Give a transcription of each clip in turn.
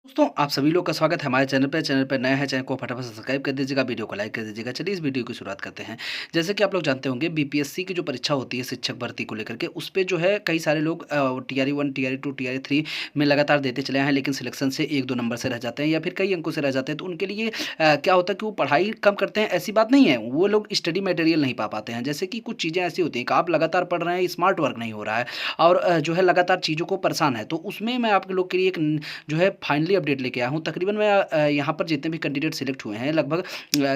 दोस्तों आप सभी लोग का स्वागत है हमारे चैनल पे नए हैं चैनल को फटाफट सब्सक्राइब कर दीजिएगा, वीडियो को लाइक कर दीजिएगा। चलिए इस वीडियो की शुरुआत करते हैं। जैसे कि आप लोग जानते होंगे बीपीएससी की जो परीक्षा होती है शिक्षक भर्ती को लेकर के, उस पे जो है कई सारे लोग टीआरई 1 टीआरई 2 टीआरई 3 में लगातार देते चले हैं, लेकिन सिलेक्शन से 1-2 नंबर से रह जाते हैं या फिर कई अंकों से रह जाते हैं। तो उनके लिए क्या होता है कि वो पढ़ाई कम करते हैं, ऐसी बात नहीं है, वो लोग स्टडी मटेरियल नहीं पा पाते हैं। जैसे कि कुछ चीज़ें ऐसी होती हैं कि आप लगातार पढ़ रहे हैं, स्मार्ट वर्क नहीं हो रहा है और जो है लगातार चीज़ों को परेशान है, तो उसमें मैं आप लोग के लिए एक जो है फाइनली अपडेट लेके आया हूँ। तकरीबन मैं यहाँ पर जितने भी कैंडिडेट सिलेक्ट हुए हैं लगभग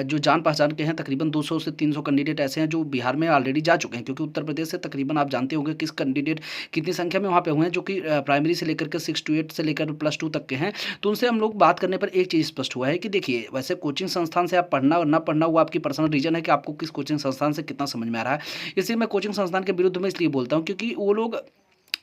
जो जान पहचान के हैं, तकरीबन 200 से 300 कैंडिडेट ऐसे हैं जो बिहार में ऑलरेडी जा चुके हैं, क्योंकि उत्तर प्रदेश से तकरीबन आप जानते होंगे किस कैंडिडेट कितनी संख्या में वहाँ पे हुए हैं, जो कि प्राइमरी से लेकर के 6 to 8 से लेकर +2 तक के हैं। तो उनसे हम लोग बात करने पर एक चीज़ स्पष्ट हुआ है कि देखिए, वैसे कोचिंग संस्थान से आप पढ़ना और ना पढ़ना वो आपकी पर्सनल रीजन है कि आपको किस कोचिंग संस्थान से कितना समझ में आ रहा है। इसलिए मैं कोचिंग संस्थान के विरुद्ध में इसलिए बोलता हूँ क्योंकि वो लोग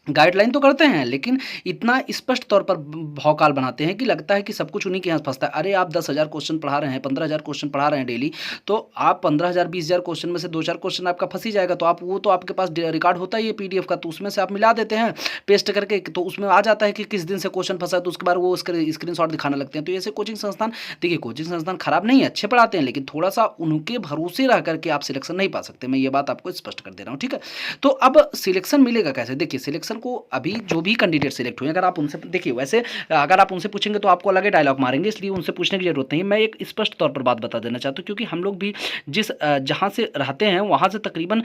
गाइडलाइन तो करते हैं, लेकिन इतना स्पष्ट तौर पर भौकाल बनाते हैं कि लगता है कि सब कुछ उन्हीं के यहाँ फँसता है। अरे आप 10,000 क्वेश्चन पढ़ा रहे हैं, 15,000 क्वेश्चन पढ़ा रहे हैं डेली, तो आप 15,000 20,000 क्वेश्चन में से 2-4 क्वेश्चन आपका फँस ही जाएगा। तो आप वो तो आपके पास रिकॉर्ड होता ही है पीडीएफ का, तो उसमें से आप मिला देते हैं पेस्ट करके, तो उसमें आ जाता है कि किस दिन से क्वेश्चन फंसा है, तो उसके बाद वो स्क्रीनशॉट दिखाने लगते हैं। तो ऐसे कोचिंग संस्थान, देखिए कोचिंग संस्थान खराब नहीं है, अच्छे पढ़ाते हैं, लेकिन थोड़ा सा उनके भरोसे रह करके आप सिलेक्शन नहीं पा सकते। मैं ये बात आपको स्पष्ट कर दे रहा हूँ, ठीक है। तो अब सिलेक्शन मिलेगा कैसे? देखिए सिलेक्शन को अभी जो भी कैंडिडेट सिलेक्ट हुए, अगर आप उनसे देखिए, वैसे अगर आप उनसे पूछेंगे तो आपको अलग ही डायलॉग मारेंगे, इसलिए उनसे पूछने की जरूरत नहीं है। मैं एक स्पष्ट तौर पर बात बता देना चाहता हूँ, क्योंकि हम लोग भी जिस जहाँ से रहते हैं वहाँ से तकरीबन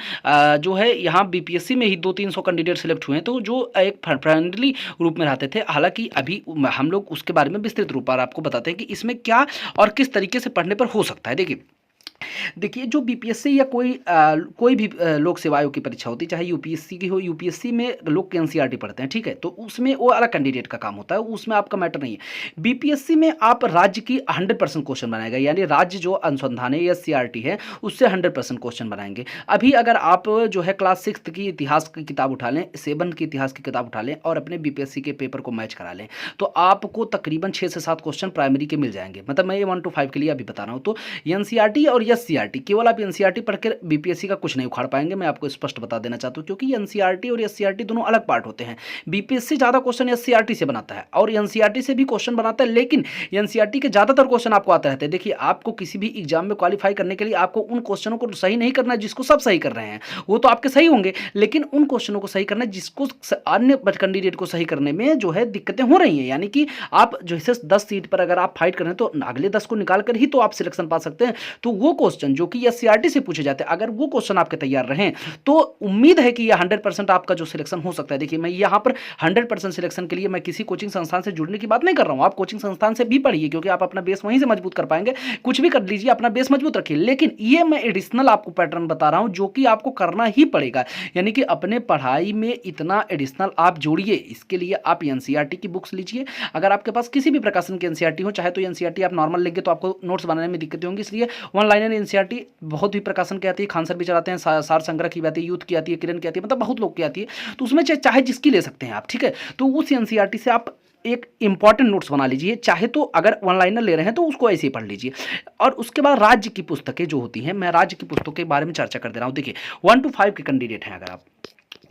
जो है यहाँ बीपीएससी में ही 200-300 कैंडिडेट सिलेक्ट हुए हैं, तो जो एक फ्रेंडली रूप में रहते थे। हालांकि अभी हम लोग उसके बारे में विस्तृत रूप पर आपको बताते हैं कि इसमें क्या और किस तरीके से पढ़ने पर हो सकता है। देखिए जो बीपीएससी या कोई भी लोक सेवा आयोग की परीक्षा होती है, चाहे यूपीएससी की हो, यूपीएससी में लोग एनसीईआरटी पढ़ते हैं, ठीक है, तो उसमें वो अलग कैंडिडेट का काम होता है, उसमें आपका मैटर नहीं है। बीपीएससी में आप राज्य की 100% क्वेश्चन बनाएगा, यानी राज्य जो अनुसंधान है या सीआरटी है उससे 100% क्वेश्चन बनाएंगे। अभी अगर आप जो है क्लास 6 की इतिहास की किताब उठा लें, 7 की इतिहास की किताब उठा लें और अपने बीपीएससी के पेपर को मैच करा लें, तो आपको तकरीबन 6 से 7 क्वेश्चन प्राइमरी के मिल जाएंगे। मतलब मैं ये 1 to 5 के लिए अभी बता रहा हूँ। तो एनसीईआरटी और एससीईआरटी, केवल आप एनसीईआरटी पढ़कर बीपीएससी का कुछ नहीं उखाड़ पाएंगे, मैं आपको स्पष्ट बता देना चाहता हूं, क्योंकि एनसीईआरटी और एससीईआरटी दोनों अलग पार्ट होते हैं। बीपीएससी ज्यादा क्वेश्चन एससीईआरटी से बनाता है और एनसीईआरटी से भी क्वेश्चन बनाता है, लेकिन एनसीईआरटी के ज्यादातर क्वेश्चन आपको आते रहते हैं। देखिए आपको किसी भी एग्जाम में क्वालिफाई करने के लिए आपको उन क्वेश्चनों को सही नहीं करना है जिसको सब सही कर रहे हैं, वो तो आपके सही होंगे, लेकिन उन क्वेश्चनों को सही करना है जिसको अन्य कैंडिडेट को सही करने में जो है दिक्कतें हो रही हैं। यानी कि आप जैसे 10 सीट पर अगर आप फाइट कर रहे हैं, तो अगले 10 को निकाल कर ही तो आप सिलेक्शन पा सकते हैं। तो वो क्वेश्चन जो कि एससीईआरटी से पूछे जाते हैं, अगर वो क्वेश्चन आपके तैयार रहें तो उम्मीद है कि ये 100% आपका जो सिलेक्शन हो सकता है। देखिए मैं यहाँ पर 100% सिलेक्शन के लिए मैं किसी कोचिंग संस्थान से जुड़ने की बात नहीं कर रहा हूँ, आप कोचिंग संस्थान से भी पढ़िए, क्योंकि आप अपना बेस वहीं से मजबूत कर पाएंगे। कुछ भी कर लीजिए, अपना बेस मजबूत रखिए, लेकिन ये मैं एडिशनल आपको पैटर्न बता रहा हूँ जो कि आपको करना ही पड़ेगा। यानी कि अपने पढ़ाई में इतना एडिशनल आप जोड़िए। इसके लिए आप एनसीईआरटी की बुक्स लीजिए, अगर आपके पास किसी भी प्रकाशन की एनसीईआरटी हो, चाहे तो एनसीईआरटी आप नॉर्मल लेंगे तो आपको नोट्स बनाने में दिक्कतें होंगी, इसलिए वन लाइनर एनसीईआरटी बहुत ही प्रकाशन की आती है, खान सर भी चलाते हैं, सार संग्रह की आती है, यूथ की आती है, किरण की आती है, मतलब बहुत लोग की आती है, तो उसमें चाहे जिसकी ले सकते हैं आप, ठीक है। तो उस एनसीईआरटी से आप एक इंपॉर्टेंट नोट्स बना लीजिए, चाहे तो अगर वन लाइनर ले रहे हैं तो उसको ऐसे ही पढ़ लीजिए। और उसके बाद राज्य की पुस्तकें जो होती हैं, मैं राज्य की पुस्तकों के बारे में चर्चा कर दे रहा हूँ। देखिए 1 to 5 के कैंडिडेट हैं, अगर आप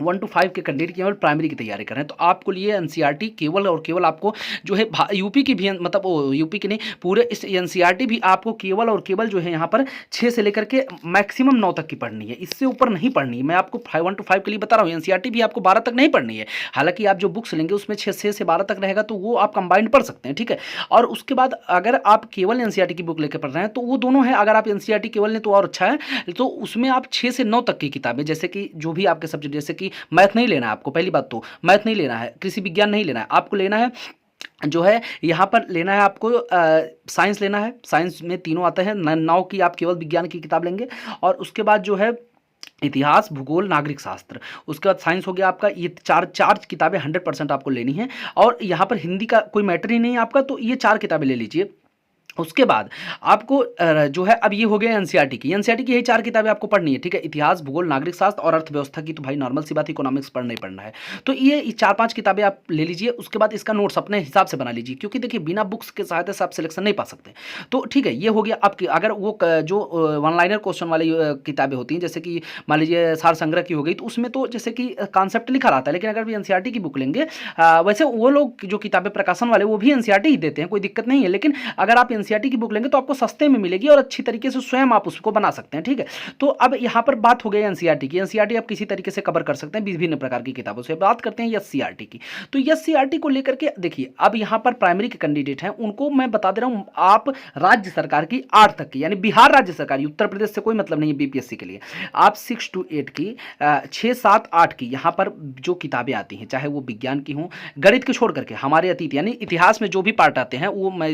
1 to 5 के कैंडिडेट केवल प्राइमरी की तैयारी कर रहे हैं, तो आपको लिए एनसीईआरटी केवल और केवल आपको जो है यूपी की भी, मतलब यूपी की नहीं, पूरे इस एनसीईआरटी भी आपको केवल और केवल जो है यहाँ पर 6 से लेकर के मैक्सिमम 9 तक की पढ़नी है, इससे ऊपर नहीं पढ़नी है। मैं आपको 1 to 5 के लिए बता रहा हूँ, एनसीईआरटी भी आपको 12 तक नहीं पढ़नी है। हालांकि आप जो बुक्स लेंगे उसमें 6 से 12 तक रहेगा, तो वो आप कंबाइंड पढ़ सकते हैं, ठीक है। और उसके बाद अगर आप केवल एनसीईआरटी की बुक लेकर पढ़ रहे हैं तो वो दोनों है, अगर आप एनसीईआरटी केवल लें तो और अच्छा है, तो उसमें आप 6 से 9 तक की किताबें, जैसे कि जो भी आपके सब्जेक्ट, जैसे कि मैथ नहीं लेना है आपको, पहली बात तो मैथ नहीं लेना है, कृषि विज्ञान नहीं लेना है, आपको लेना है जो है यहाँ पर लेना है आपको साइंस लेना है। साइंस में तीनों आते हैं, 9 की आप केवल विज्ञान की किताब लेंगे, और उसके बाद जो है इतिहास, भूगोल, नागरिक शास्त्र, उसके बाद साइंस हो गया आपका। ये चार किताबें 100% आपको लेनी है, और यहाँ पर हिंदी का कोई मैटर ही नहीं है आपका, तो ये 4 किताबें ले लीजिए। उसके बाद आपको जो है अब ये हो गया एनसीईआरटी की। एनसीईआरटी की यही 4 किताबें आपको पढ़नी है, ठीक है? इतिहास, भूगोल, नागरिक शास्त्र और अर्थव्यवस्था की तो भाई नॉर्मल सी बात है, इकोनॉमिक्स पढ़ना ही पढ़ना है। तो ये 4-5 किताबें आप ले लीजिए, उसके बाद इसका नोट्स अपने हिसाब से बना लीजिए, क्योंकि देखिए बिना बुक्स के सहायता से आप सिलेक्शन नहीं पा सकते। तो ठीक है, ये हो गया आपकी। अगर वो जो वन लाइनर क्वेश्चन वाली किताबें होती हैं, जैसे कि मान लीजिए सार संग्रह की हो गई, तो उसमें तो जैसे कि कॉन्सेप्ट लिखा रहता है, लेकिन अगर भी एनसीईआरटी की बुक लेंगे, वैसे वो लोग जो किताबें प्रकाशन वाले वो भी एनसीईआरटी ही देते हैं, कोई दिक्कत नहीं है। लेकिन अगर आप एनसीईआरटी की बुक लेंगे तो आपको सस्ते में मिलेगी और अच्छी तरीके से स्वयं आप उसको बना सकते हैं, ठीक है? तो अब यहाँ पर बात हो गई एनसीईआरटी की। एनसीईआरटी आप किसी तरीके से कवर कर सकते हैं विभिन्न प्रकार की किताबों से। बात करते हैं एससीईआरटी की। तो एससीईआरटी को लेकर के देखिए, अब यहाँ पर प्राइमरी के कैंडिडेट हैं, उनको मैं बता दे रहा हूँ, आप राज्य सरकार की 8 तक की, यानी बिहार राज्य सरकार, उत्तर प्रदेश से कोई मतलब नहीं है बीपीएससी के लिए। आप 6 to 8 की, 6, 7, 8 की यहाँ पर जो किताबें आती हैं, चाहे वो विज्ञान की हों, गणित के छोड़ करके हमारे अतीत यानी इतिहास में जो भी पार्ट आते हैं, वो मैं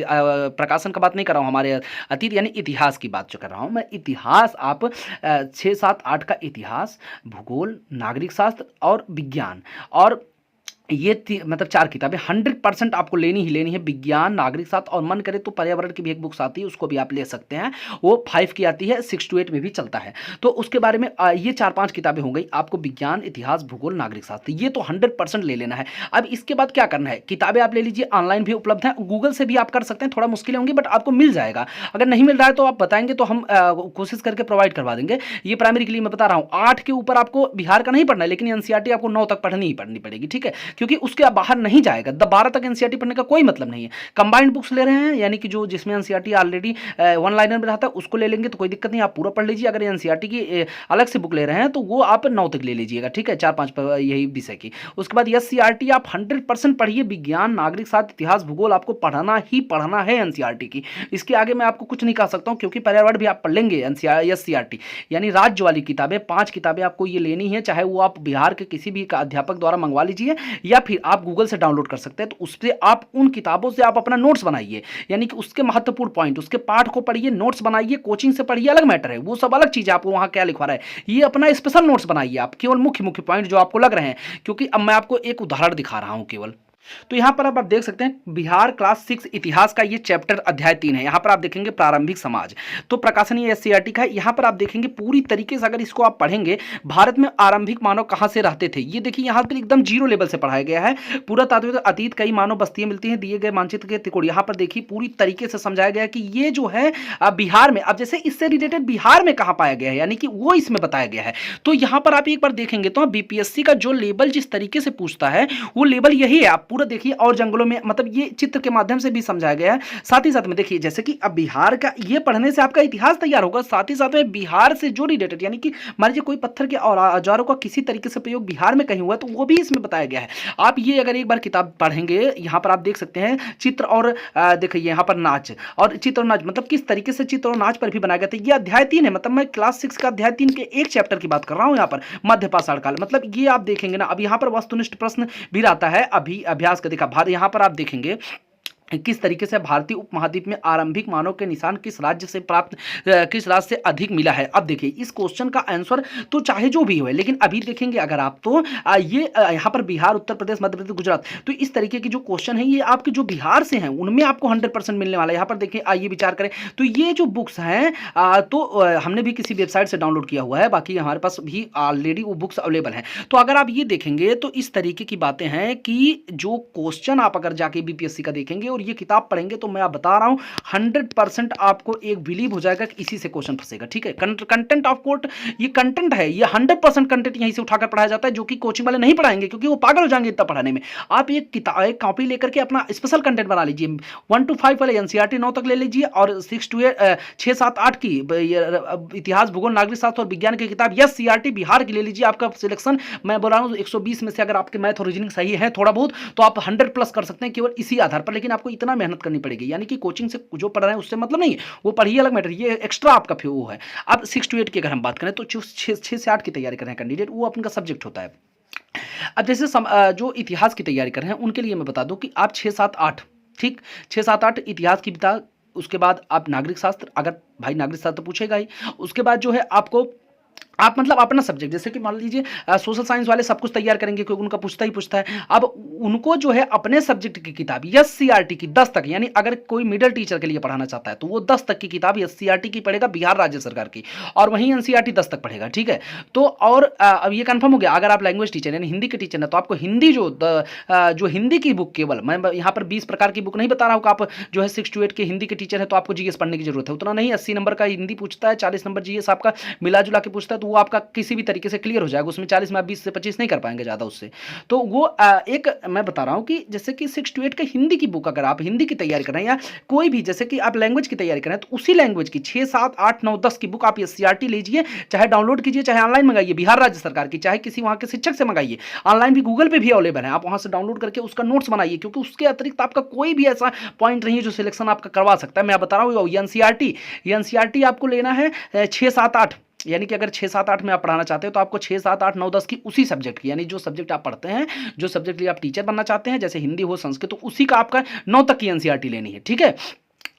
प्रकाशन का बात नहीं कर रहा हूँ, हमारे अतीत यानी इतिहास की बात जो कर रहा हूँ मैं। इतिहास आप 6, 7, 8 का इतिहास, भूगोल, नागरिक शास्त्र और विज्ञान, और ये मतलब 4 किताबें 100% आपको लेनी ही लेनी है। विज्ञान, नागरिक शास्त्र और मन करे तो पर्यावरण की भी एक बुक्स आती है, उसको भी आप ले सकते हैं। वो 5 की आती है, 6 to 8 में भी चलता है। तो उसके बारे में ये 4-5 किताबें हो गई आपको, विज्ञान, इतिहास, भूगोल, नागरिक शास्त्र, ये तो 100% ले लेना है। अब इसके बाद क्या करना है, किताबें आप ले लीजिए, ऑनलाइन भी उपलब्ध है, गूगल से भी आप कर सकते हैं, थोड़ा मुश्किलें होंगी बट आपको मिल जाएगा। अगर नहीं मिल रहा है तो आप बताएंगे तो हम कोशिश करके प्रोवाइड करवा देंगे। ये प्राइमरी के लिए मैं बता रहा हूँ। 8 के ऊपर आपको बिहार का नहीं पढ़ना है, लेकिन एनसीईआरटी आपको 9 तक पढ़नी ही पढ़नी पड़ेगी, ठीक है? क्योंकि उसके बाहर नहीं जाएगा। 12 तक एनसीईआरटी पढ़ने का कोई मतलब नहीं है। कंबाइंड बुक्स ले रहे हैं, यानी कि जो जिसमें एनसीईआरटी ऑलरेडी वन लाइनर में रहता है, उसको ले लेंगे तो कोई दिक्कत नहीं, आप पूरा पढ़ लीजिए। अगर एनसीईआरटी की अलग से बुक ले रहे हैं तो वो आप 9 तक ले लीजिएगा, ठीक है? 4-5 यही विषय की। उसके बाद एससीईआरटी आप 100% पढ़िए। विज्ञान, नागरिक शास्त्र, इतिहास, भूगोल आपको पढ़ना ही पढ़ना है एनसीईआरटी की। इसके आगे मैं आपको कुछ नहीं कह सकता हूँ, क्योंकि पर्यावरण भी आप पढ़ लेंगे एससीईआरटी, यानी राज्य वाली किताबें 5 किताबें आपको ये लेनी है, चाहे वो आप बिहार के किसी भी अध्यापक द्वारा मंगवा लीजिए या फिर आप गूगल से डाउनलोड कर सकते हैं। तो उससे आप उन किताबों से आप अपना नोट्स बनाइए, यानी कि उसके महत्वपूर्ण पॉइंट, उसके पाठ को पढ़िए, नोट्स बनाइए। कोचिंग से पढ़िए अलग मैटर है, वो सब अलग चीज़ है, आपको वहाँ क्या लिखवा रहा है, ये अपना स्पेशल नोट्स बनाइए आप, केवल मुख्य मुख्य पॉइंट जो आपको लग रहे हैं। क्योंकि अब मैं आपको एक उदाहरण दिखा रहा हूँ केवल। तो यहाँ पर अब आप देख सकते हैं बिहार क्लास 6 इतिहास का ये चैप्टर अध्याय 3 है। यहाँ पर आप देखेंगे प्रारंभिक समाज, तो प्रकाशन ये एससीईआरटी का है। यहाँ पर आप देखेंगे पूरी तरीके से अगर इसको आप पढ़ेंगे, भारत में आरंभिक मानव कहाँ से रहते थे, ये देखिए यहाँ पर एकदम जीरो लेवल से पढ़ाया गया है। पूरा तात्विक अतीत कई मानव बस्तियां मिलती हैं दिए गए मानचित्र के त्रिकोण। यहाँ पर देखिए पूरी तरीके से समझाया गया कि ये जो है बिहार में, अब जैसे इससे रिलेटेड बिहार में कहाँ पाया गया है, यानी कि वो इसमें बताया गया है। तो यहाँ पर आप एक बार देखेंगे तो बीपीएससी का जो लेवल जिस तरीके से पूछता है वो लेवल यही है। आप पूरा देखिए, और जंगलों में, मतलब ये चित्र के माध्यम से भी समझाया गया है। साथ ही साथ में देखिए, जैसे कि अब बिहार का ये पढ़ने से आपका इतिहास तैयार होगा, साथ ही साथ में बिहार से जो रिलेटेड, यानी कि मान लीजिए कोई पत्थर के और औजारों का किसी तरीके से प्रयोग बिहार में कहीं हुआ तो वो भी इसमें बताया गया है। आप ये अगर एक बार किताब पढ़ेंगे, यहाँ पर आप देख सकते हैं चित्र और देखिए यहाँ पर नाच, और चित्र और नाच मतलब किस तरीके से चित्र और नाच पर भी बनाया गया था। ये अध्याय 3 है, मतलब मैं क्लास 6 का अध्याय 3 के एक चैप्टर की बात कर रहा हूँ। यहाँ पर मध्य पाषाण काल, मतलब ये आप देखेंगे ना। अब यहाँ पर वस्तुनिष्ठ प्रश्न भी आता है, अभी अभ्यास का देखा भारत। यहाँ पर आप देखेंगे किस तरीके से भारतीय उपमहाद्वीप में आरंभिक मानव के निशान किस राज्य से प्राप्त, किस राज्य से अधिक मिला है। अब देखिए इस क्वेश्चन का आंसर तो चाहे जो भी हो, लेकिन अभी देखेंगे अगर आप तो ये यहाँ पर बिहार, उत्तर प्रदेश, मध्य प्रदेश, गुजरात, तो इस तरीके की जो क्वेश्चन है ये आपके जो बिहार से हैं उनमें आपको 100% मिलने वाला है। यहाँ पर देखिए आइए विचार करें, तो ये जो बुक्स हैं तो हमने भी किसी वेबसाइट से डाउनलोड किया हुआ है, बाकी हमारे पास भी ऑलरेडी वो बुक्स अवेलेबल हैं। तो अगर आप ये देखेंगे तो इस तरीके की बातें हैं कि जो क्वेश्चन आप अगर जाके बीपीएससी का देखेंगे और ये किताब पढ़ेंगे तो मैं आप बता रहा हूं 100% आपको एक बिलीव हो जाएगा कि इसी से क्वेश्चन फंसेगा, ठीक है? कंटेंट ऑफ कोर्ट, ये कंटेंट है, ये 100% कंटेंट यहीं से उठाकर पढ़ाया जाता है, जो कि कोचिंग वाले नहीं पढ़ाएंगे क्योंकि वो पागल हो जाएंगे इतना पढ़ाने में। आप एक किताब, एक कॉपी लेकर के अपना स्पेशल कंटेंट बना लीजिए। 1 to 5 वाले एनसीईआरटी 9 तक ले लीजिए, और 6 to 6, 7, 8 की इतिहास, भूगोल, नागरिक शास्त्र और विज्ञान की किताब एससीईआरटी बिहार की ले लीजिए। आपका सिलेक्शन मैं बोल रहा हूँ 120 में से अगर आपके मैथ और रीजनिंग सही है थोड़ा बहुत, तो आप 100+ कर सकते हैं केवल इसी आधार पर। लेकिन आपको इतना मेहनत करनी पड़ेगी, यानी कि कोचिंग से जो पढ़ रहे हैं उससे मतलब नहीं है, वो पढ़िए अलग मैटर, ये एक्स्ट्रा आपका फिर वो है। अब 6 to 8 की अगर हम बात करें तो 6 से 8 की तैयारी कर रहे हैं कैंडिडेट, वो अपना सब्जेक्ट होता है। अब जैसे जो इतिहास की तैयारी कर रहे हैं उनके लिए मैं बता दूं कि आप 6, 7, 8, ठीक, 6, 7, 8 इतिहास की बता, उसके बाद आप नागरिक शास्त्र, अगर भाई नागरिक शास्त्र पूछेगा ही, उसके बाद जो है आपको आप मतलब अपना सब्जेक्ट, जैसे कि मान लीजिए सोशल साइंस वाले सब कुछ तैयार करेंगे क्योंकि उनका पूछता ही पूछता है। अब उनको जो है अपने सब्जेक्ट की किताब एससीईआरटी की 10 तक, यानी अगर कोई मिडिल टीचर के लिए पढ़ाना चाहता है तो वो 10 तक की किताब एससीईआरटी की पढ़ेगा, बिहार राज्य सरकार की, और वहीं एनसीईआरटी 10 तक पढ़ेगा, ठीक है। तो और अब ये कंफर्म हो गया, अगर आप लैंग्वेज टीचर यानी हिंदी के टीचर हैं तो आपको हिंदी जो हिंदी की बुक, केवल मैं यहाँ पर 20 प्रकार की बुक नहीं बता रहा हूँ कि आप जो है 6 to 8 के हिंदी के टीचर है तो आपको जीएस पढ़ने की जरूरत है, उतना नहीं। 80 नंबर का हिंदी पूछता है, 40 नंबर जीएस आपका मिला जुला के पूछता है, तो वो आपका किसी भी तरीके से क्लियर हो जाएगा। उसमें 40 में आप 20 से 25 नहीं कर पाएंगे ज़्यादा उससे। तो वो एक मैं बता रहा हूँ कि जैसे कि 6 to 8 का हिंदी की बुक अगर आप हिंदी की तैयारी कर रहे हैं या कोई भी जैसे कि आप लैंग्वेज की तैयारी कर रहे हैं तो उसी लैंग्वेज की 6, 7, 8, 9, 10 की बुक आप एससीईआरटी लीजिए, चाहे डाउनलोड कीजिए, चाहे ऑनलाइन मंगाइए बिहार राज्य सरकार की, चाहे किसी वहाँ के शिक्षक से मंगाइए, ऑनलाइन भी गूगल पे भी अवेलेबल है, आप वहाँ से डाउनलोड करके उसका नोट्स बनाइए, क्योंकि उसके अतिरिक्त आपका कोई भी ऐसा पॉइंट नहीं है जो सिलेक्शन आपका करवा सकता है। मैं बता रहा हूँ एनसीईआरटी आपको लेना है 6, 7, 8, यानी कि अगर 6, 7, 8 में आप पढ़ाना चाहते हो तो आपको 6, 7, 8, 9, 10 की उसी सब्जेक्ट की, यानी जो सब्जेक्ट आप पढ़ते हैं, जो सब्जेक्ट लिए आप टीचर बनना चाहते हैं, जैसे हिंदी हो, संस्कृत, तो उसी का आपका 9 तक की एनसीईआरटी लेनी है, ठीक है।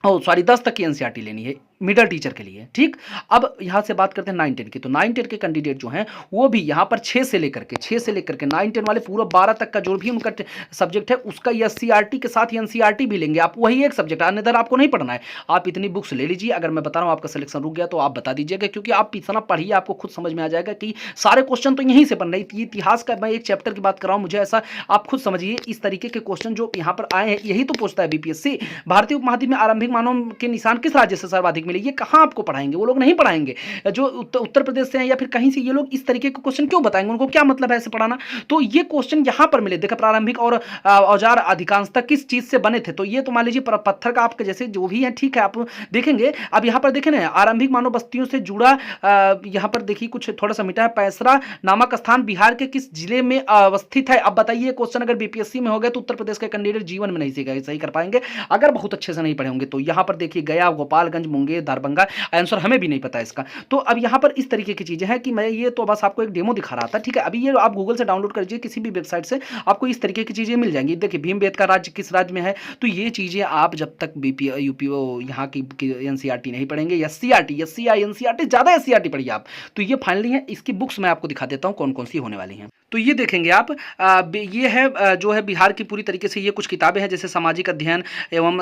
ओ सॉरी 10 तक की एनसीईआरटी लेनी है मिडिल टीचर के लिए, ठीक। अब यहाँ से बात करते हैं 9, 10 की, तो 9, 10 के कैंडिडेट जो हैं वो भी यहाँ पर 6 से लेकर के 9, 10 वाले पूरा 12 तक का जो भी उनका सब्जेक्ट है उसका एससीईआरटी के साथ एनसीईआरटी भी लेंगे, आप वही एक सब्जेक्ट, अन्यथा आपको नहीं पढ़ना है। आप इतनी बुक्स ले लीजिए, अगर मैं बता रहा हूँ आपका सिलेक्शन रुक गया तो आप बता दीजिएगा, क्योंकि आप इतना पढ़िए आपको खुद समझ में आ जाएगा कि सारे क्वेश्चन तो यहीं से बन रहे हैं। इतिहास का मैं एक चैप्टर की बात कर रहा हूँ, मुझे ऐसा आप खुद समझिए, इस तरीके के क्वेश्चन जो यहाँ पर आए हैं यही तो पूछता है बीपीएससी। भारतीय उपमहाद्वीप में आरंभिक मानव के निशान किस राज्य से सर्वाधिक मिले, ये कहाँ आपको पढ़ाएंगे, वो लोग नहीं पढ़ाएंगे। जो उत्तर प्रदेश से हैं या फिर कहीं से, ये लोग इस तरीके के क्वेश्चन क्यों बताएंगे, उनको क्या मतलब है ऐसे पढ़ाना। तो ये क्वेश्चन यहां पर मिले, देखा प्रारंभिक और औजार अधिकांशतः किस चीज से बने थे, तो ये तो मान लीजिए पत्थर का आपके जैसे जो भी है, ठीक है, आप देखेंगे। अब यहां पर देखें ना, आरंभिक मानव बस्तियों से जुड़ा यहां पर देखिए कुछ थोड़ा सा मिटा है, पैसरा नामक स्थान बिहार के किस जिले में अवस्थित है। अब बताइए क्वेश्चन अगर बीपीएससी में हो गया तो उत्तर प्रदेश के कैंडिडेट जीवन में नहीं सही कर पाएंगे अगर बहुत अच्छे से नहीं पढ़े होंगे। तो यहां पर देखिए गया, गोपालगंज, मुंगेर, दरभंगा, आंसर हमें भी नहीं पता इसका। तो अब यहाँ पर इस तरीके की चीजें हैं कि मैं ये तो बस आपको एक डेमो दिखा रहा था, ठीक है। अभी ये आप गूगल से डाउनलोड कर लीजिए, किसी भी वेबसाइट से आपको इस तरीके की चीजें मिल जाएंगी। देखिए भीमबेटका राज्य किस राज्य में है, तो ये चीजें आप जब तक बीपी यूपीओ यहाँ की एनसीईआरटी नहीं पढ़ेंगे, एनसीईआरटी ज्यादा एससीईआरटी पढ़िए आप, तो ये फाइनली है। इसकी बुक्स मैं आपको दिखा देता हूँ कौन कौन सी होने वाली हैं। तो ये देखेंगे आप, ये है जो है बिहार की पूरी तरीके से ये कुछ किताबें हैं, जैसे सामाजिक अध्ययन एवं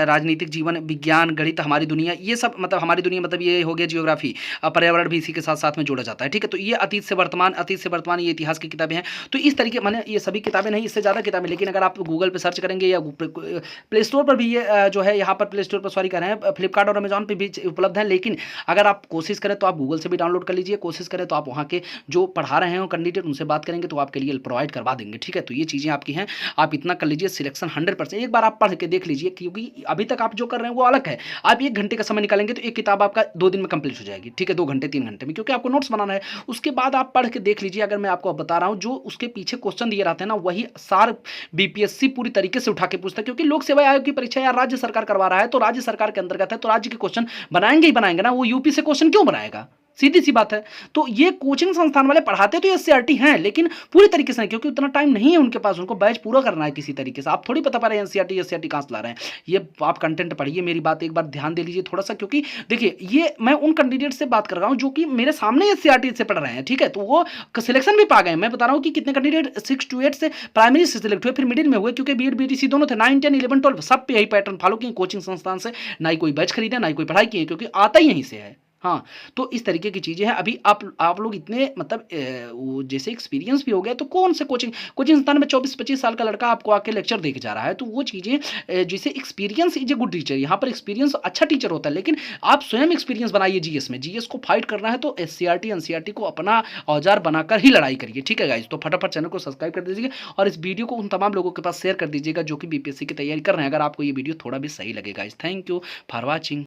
राजनीतिक जीवन विज्ञान, गणित, हमारी दुनिया, ये सब मतलब हमारी दुनिया मतलब ये हो गया जियोग्राफी, पर्यावरण भी इसी के साथ साथ में जोड़ा जाता है, ठीक है। तो ये अतीत से वर्तमान ये इतिहास की किताबें हैं। तो इस तरीके मैंने ये सभी किताबें नहीं, इससे ज़्यादा किताबें, लेकिन अगर आप गूगल पे सर्च करेंगे या प्ले स्टोर पर भी ये जो है यहाँ पर प्ले स्टोर पर सॉरी कर रहे हैं, फ्लिपकार्ट और अमेजॉन पे भी उपलब्ध है। लेकिन अगर आप कोशिश करें तो आप गूगल से भी डाउनलोड कर लीजिए, कोशिश करें तो आप वहाँ के जो पढ़ा रहे हैं कैंडिडेट उनसे बात करेंगे तो आपके लिए प्रोवाइड करवा देंगे, ठीक है। तो ये चीज़ें आपकी हैं, आप इतना कर लीजिए, सिलेक्शन 100%। एक बार आप पढ़ के देख लीजिए, क्योंकि अभी तक आप जो कर रहे हैं वो अलग है। आप 1 घंटे का समय निकालेंगे तो एक किताब आपका 2 दिन में कंप्लीट हो जाएगी, ठीक है, 2 घंटे 3 घंटे में, क्योंकि आपको नोट्स बनाना है। उसके बाद आप पढ़ के देख लीजिए, अगर मैं आपको बता रहा हूँ जो उसके पीछे क्वेश्चन दिए रहते हैं ना, वही सार बीपीएससी पूरी तरीके से उठा के पूछता है, क्योंकि लोक सेवा आयोग की परीक्षा यार राज्य सरकार करवा रहा है, तो राज्य सरकार के अंतर्गत है, तो राज्य के क्वेश्चन बनाएंगे ही बनाएंगे ना, वो यूपी से क्वेश्चन क्यों बनाएगा, सीधी सी बात है। तो ये कोचिंग संस्थान वाले पढ़ाते तो एससीईआरटी हैं, लेकिन पूरी तरीके से नहीं, क्योंकि उतना टाइम नहीं है उनके पास, उनको बैच पूरा करना है किसी तरीके से। आप थोड़ी पता पा रहे हैं एससीईआरटी कहां से ला रहे हैं। ये आप कंटेंट पढ़िए, मेरी बात एक बार ध्यान दे लीजिए थोड़ा सा, क्योंकि देखिए ये मैं उन कैंडिडेट से बात कर रहा हूं जो कि मेरे सामने एससीईआरटी से पढ़ रहे हैं, ठीक है, तो वो सिलेक्शन भी पा गए। मैं बता रहा हूं कि कितने कैंडिडेट 6 to 8 से प्राइमरी से सिलेक्ट हुए, फिर मिडिल में हुए, क्योंकि बीएड बीटीसी दोनों थे, 9, 10, 11, 12 सब पे यही पैटर्न फॉलो किए, कोचिंग संस्थान से ना ही कोई बैच खरीदा, ना ही कोई पढ़ाई की, क्योंकि आता ही यहीं से है। हाँ, तो इस तरीके की चीज़ें हैं। अभी आप लोग इतने मतलब वो जैसे एक्सपीरियंस भी हो गया, तो कौन से कोचिंग संस्थान में 24-25 साल का लड़का आपको आके लेक्चर देके जा रहा है, तो वो चीज़ें जैसे experience is a good teacher, यहाँ पर एक्सपीरियंस अच्छा टीचर होता है, लेकिन आप स्वयं एक्सपीरियंस बनाइए जीएस में। जीएस को फाइट करना है तो एससीईआरटी एनसीईआरटी को अपना औजार बनाकर ही लड़ाई करिए, ठीक है गाइज। तो फटाफट चैनल को सब्सक्राइब कर दीजिए और इस वीडियो को उन तमाम लोगों के पास शेयर कर दीजिएगा जो कि बीपीएससी की तैयारी कर रहे हैं, अगर आपको ये वीडियो थोड़ा भी सही लगेगा। Thank you for watching.